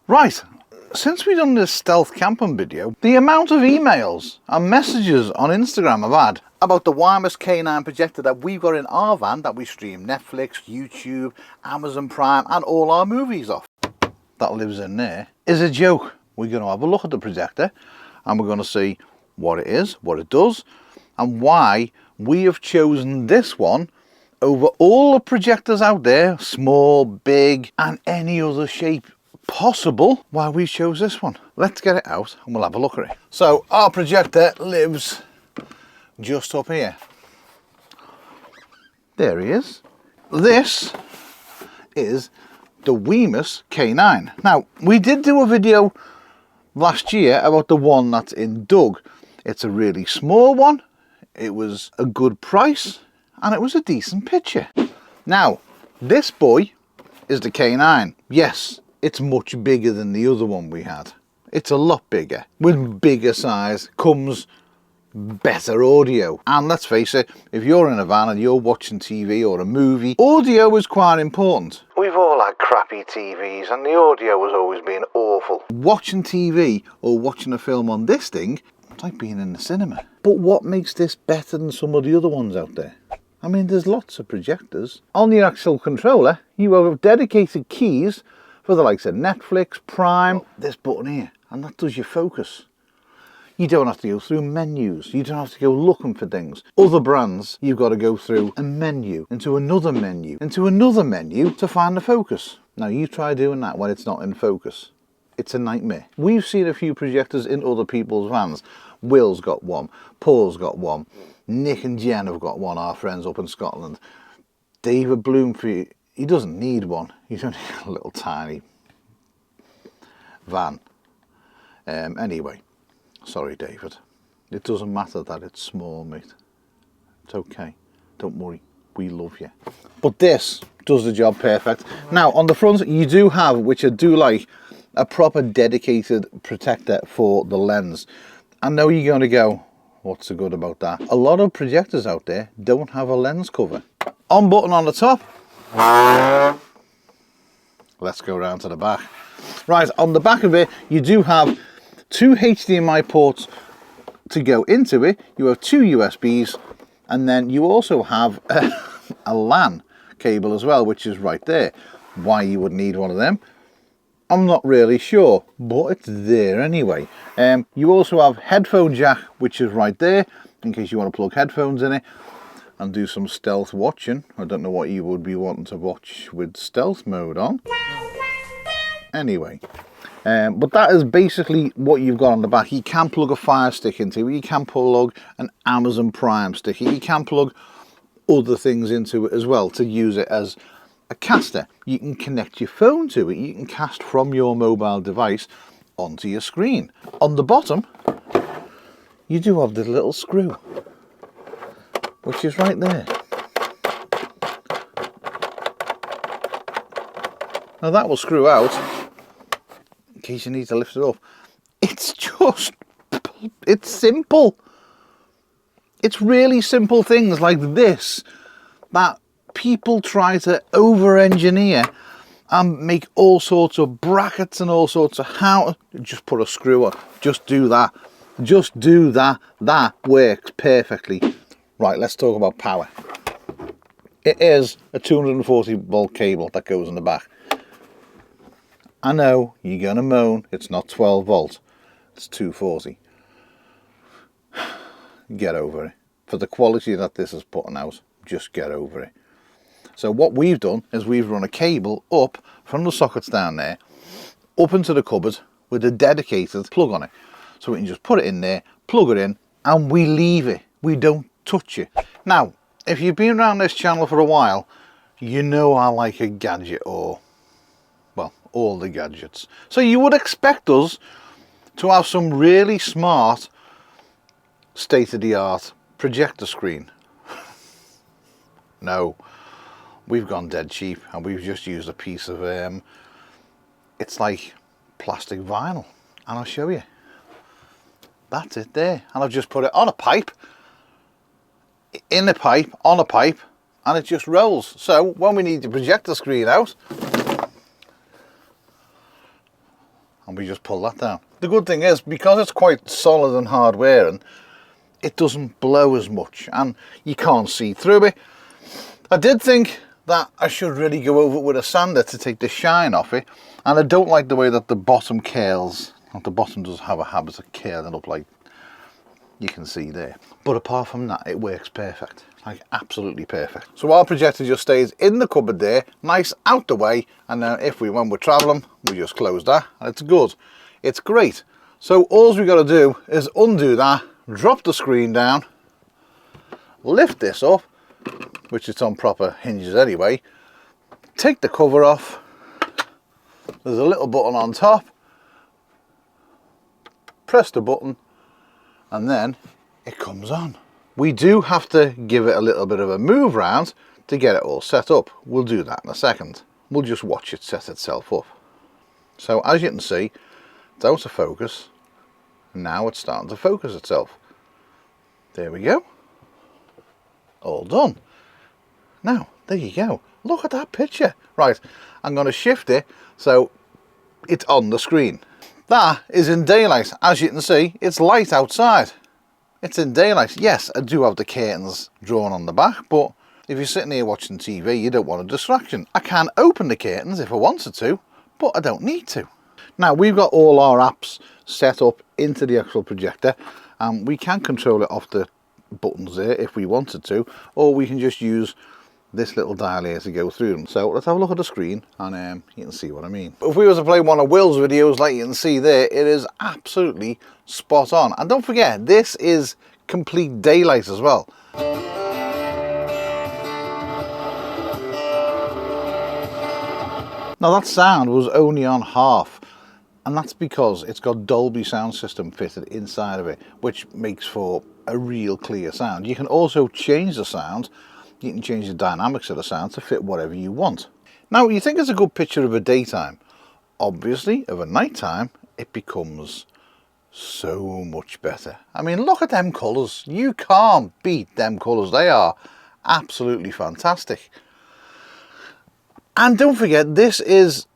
Right, since we've done this stealth camping video, the amount of emails and messages on Instagram I've had about the wireless K9 projector that we've got in our van that we stream Netflix, YouTube, Amazon Prime and all our movies off, that lives in there, is a joke. We're going to have a look at the projector and we're going to see what it is, what it does, and why we have chosen this one over all the projectors out there, small, big and any other shape possible, why we chose this one. Let's get it out and we'll have a look at it. So our projector lives just up here. There he is. This is the Wemos K9. Now, we did do a video last year about the one that's in Doug. It's a really small one, it was a good price and it was a decent picture. Now, this boy is the K9. Yes, it's much bigger than the other one we had. It's a lot bigger. With bigger size comes better audio. And let's face it, if you're in a van and you're watching TV or a movie, audio is quite important. We've all had crappy TVs and the audio has always been awful. Watching TV or watching a film on this thing, it's like being in the cinema. But what makes this better than some of the other ones out there? I mean, there's lots of projectors. On the actual controller, you have dedicated keys for the likes of Netflix, Prime, this button here, and that does your focus. You don't have to go through menus, you don't have to go looking for things. Other brands, you've got to go through a menu, into another menu, into another menu to find the focus. Now you try doing that when it's not in focus. It's a nightmare. We've seen a few projectors in other people's vans. Will's got one, Paul's got one, Nick and Jen have got one, our friends up in Scotland. David Bloomfield, he doesn't need one. He's only got a little tiny van. Anyway, sorry David. It doesn't matter that it's small, mate. It's okay. Don't worry. We love you. But this does the job perfect. Now, on the front, you do have, which I do like, a proper dedicated protector for the lens. I know you're going to go, what's so good about that? A lot of projectors out there don't have a lens cover. On button on the top. Let's go round to the back. Right, on the back of it, you do have two HDMI ports to go into it. You have two USBs, and then you also have a LAN cable as well, which is right there. Why you would need one of them, I'm not really sure, but it's there anyway. You also have headphone jack, which is right there, in case you want to plug headphones in it and do some stealth watching. I don't know what you would be wanting to watch with stealth mode on. Anyway, but that is basically what you've got on the back. You can plug a Fire Stick into it, you can plug an Amazon Prime stick, you can plug other things into it as well to use it as a caster. You can connect your phone to it, you can cast from your mobile device onto your screen. On the bottom, you do have the little screw, which is right there. Now that will screw out in case you need to lift it up. It's simple. It's really simple things like this that people try to over-engineer and make all sorts of brackets and all sorts of how. Just put a screw on. Just do that. Just do that. That works perfectly. Right, let's talk about power. It is a 240 volt cable that goes in the back. I know you're going to moan, it's not 12 volt, it's 240. Get over it. For the quality that this is putting out, just get over it. So what we've done is we've run a cable up from the sockets down there, up into the cupboard with a dedicated plug on it. So we can just put it in there, plug it in, and we leave it. We don't touch it. Now, if you've been around this channel for a while, you know I like a gadget, or, well, all the gadgets. So you would expect us to have some really smart, state-of-the-art projector screen. No, we've gone dead cheap and we've just used a piece of, it's like plastic vinyl, and I'll show you. That's it there, and I've just put it on a pipe, in a pipe, on a pipe, and it just rolls. So when we need the projector screen out, and we just pull that down. The good thing is, because it's quite solid and hard wearing, it doesn't blow as much and you can't see through it. I did think that I should really go over it with a sander to take the shine off it, and I don't like the way that the bottom curls. The bottom does have a habit of curling up, like you can see there, but apart from that it works perfect, like absolutely perfect. So our projector just stays in the cupboard there, nice out the way, and then when we're traveling, we just close that and it's good. It's great. So all we got to do is undo that, drop the screen down, lift this up, which it's on proper hinges anyway, take the cover off. There's a little button on top, press the button and then it comes on. We do have to give it a little bit of a move round to get it all set up. We'll do that in a second. We'll just watch it set itself up. So as you can see, it's out of focus. Now it's starting to focus itself. There we go. All done. Now, there you go. Look at that picture. Right, I'm going to shift it so it's on the screen. That is in daylight. As you can see, it's light outside. It's in daylight. Yes, I do have the curtains drawn on the back, but if you're sitting here watching TV, you don't want a distraction. I can open the curtains if I wanted to, but I don't need to. Now, we've got all our apps set up into the actual projector, and we can control it off the buttons there if we wanted to, or we can just use this little dial here to go through them. So let's have a look at the screen and you can see what I mean. If we were to play one of Will's videos, like you can see there, it is absolutely spot on. And don't forget, this is complete daylight as well. Now that sound was only on half, and that's because it's got Dolby sound system fitted inside of it, which makes for a real clear sound. You can also change the sound. You can change the dynamics of the sound to fit whatever you want. Now, you think it's a good picture of a daytime. Obviously, of a nighttime, it becomes so much better. I mean, look at them colours. You can't beat them colours. They are absolutely fantastic. And don't forget, there's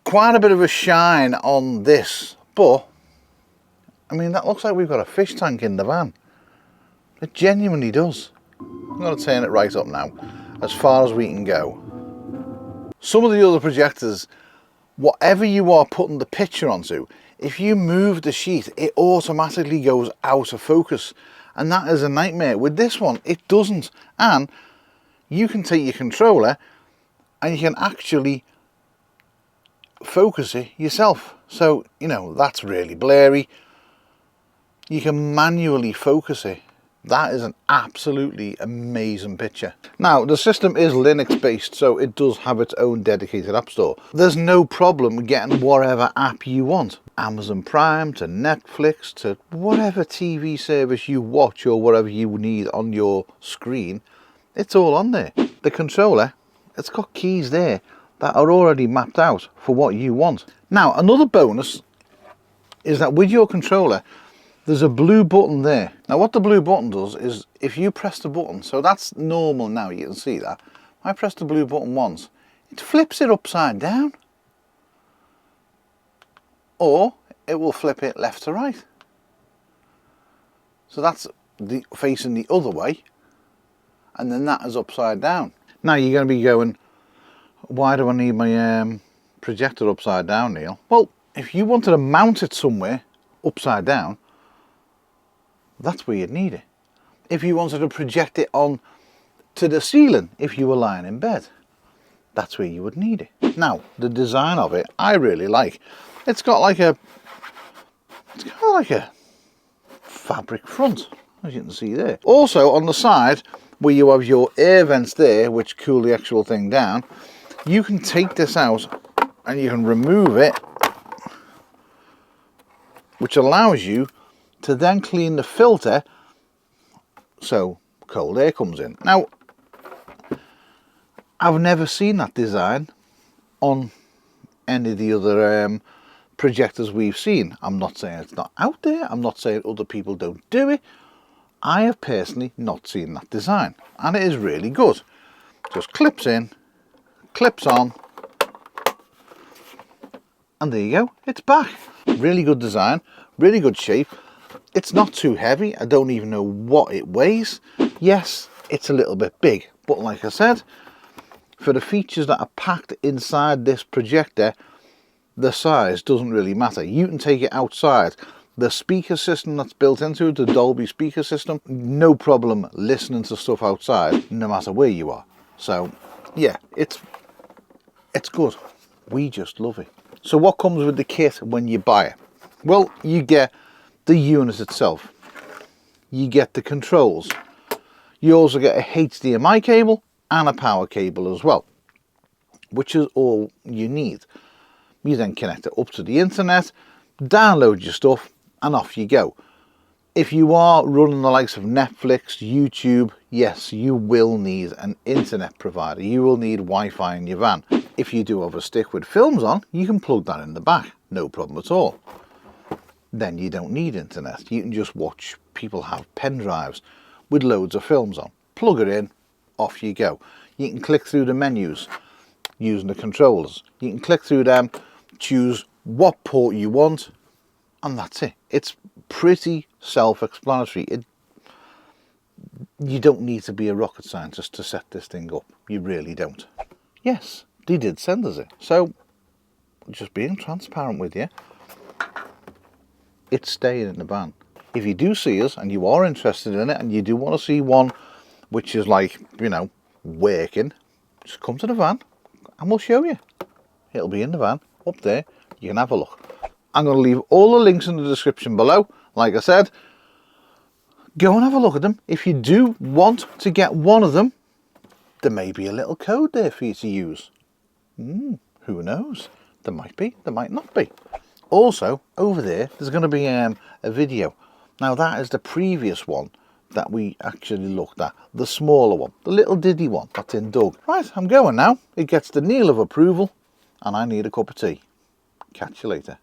quite a bit of a shine on this, but I mean, that looks like we've got a fish tank in the van. It genuinely does. I'm going to turn it right up now, as far as we can go. Some of the other projectors, whatever you are putting the picture onto, if you move the sheet, it automatically goes out of focus. And that is a nightmare. With this one, it doesn't. And you can take your controller and you can actually focus it yourself. So, you know, that's really blurry. You can manually focus it. That is an absolutely amazing picture. Now, the system is Linux based, so it does have its own dedicated app store. There's no problem getting whatever app you want. Amazon Prime to Netflix to whatever TV service you watch or whatever you need on your screen, it's all on there. The controller, it's got keys there that are already mapped out for what you want. Now, another bonus is that with your controller, there's a blue button there. Now what the blue button does is if you press the button, so that's normal now, you can see that. I press the blue button once, it flips it upside down. Or it will flip it left to right. So that's facing the other way, and then that is upside down. Now you're going to be going, why do I need my projector upside down, Neil? Well, if you wanted to mount it somewhere upside down, that's where you'd need it. If you wanted to project it on to the ceiling, if you were lying in bed, that's where you would need it. Now, the design of it, I really like. It's got like a fabric front, as you can see there. Also, on the side, where you have your air vents there, which cool the actual thing down, you can take this out and you can remove it, which allows you to then clean the filter so cold air comes in. Now, I've never seen that design on any of the other projectors we've seen. I'm not saying it's not out there, I'm not saying other people don't do it. I have personally not seen that design, and it is really good. Just clips in, clips on, And there you go, it's back. Really good design, really good shape. It's not too heavy. I don't even know what it weighs. Yes, it's a little bit big, but like I said, for the features that are packed inside this projector, the size doesn't really matter. You can take it outside. The speaker system that's built into it, the Dolby speaker system, no problem listening to stuff outside, no matter where you are. So yeah, it's good. We just love it. So what comes with the kit when you buy it? Well, you get the unit itself. You get the controls. You also get a HDMI cable and a power cable as well, which is all you need. You then connect it up to the internet, download your stuff, and off you go. If you are running the likes of Netflix, YouTube, yes, you will need an internet provider. You will need Wi-Fi in your van. If you do have a stick with films on, you can plug that in the back, no problem at all. Then you don't need internet. You can just watch. People have pen drives with loads of films on. Plug it in, off you go. You can click through the menus using the controllers. You can click through them, choose what port you want, and that's it. It's pretty self-explanatory. You don't need to be a rocket scientist to set this thing up. You really don't. Yes, they did send us it. So, just being transparent with you, it's staying in the van. If you do see us and you are interested in it and you do want to see one which is like, you know, working, just come to the van and we'll show you. It'll be in the van, up there. You can have a look. I'm going to leave all the links in the description below. Like I said, go and have a look at them. If you do want to get one of them, there may be a little code there for you to use. Who knows? There might be, there might not be. Also, over there's going to be a video. Now that is the previous one that we actually looked at. The smaller one, the little diddy one that's in Doug. Right, I'm going now. It gets the seal of approval and I need a cup of tea. Catch you later.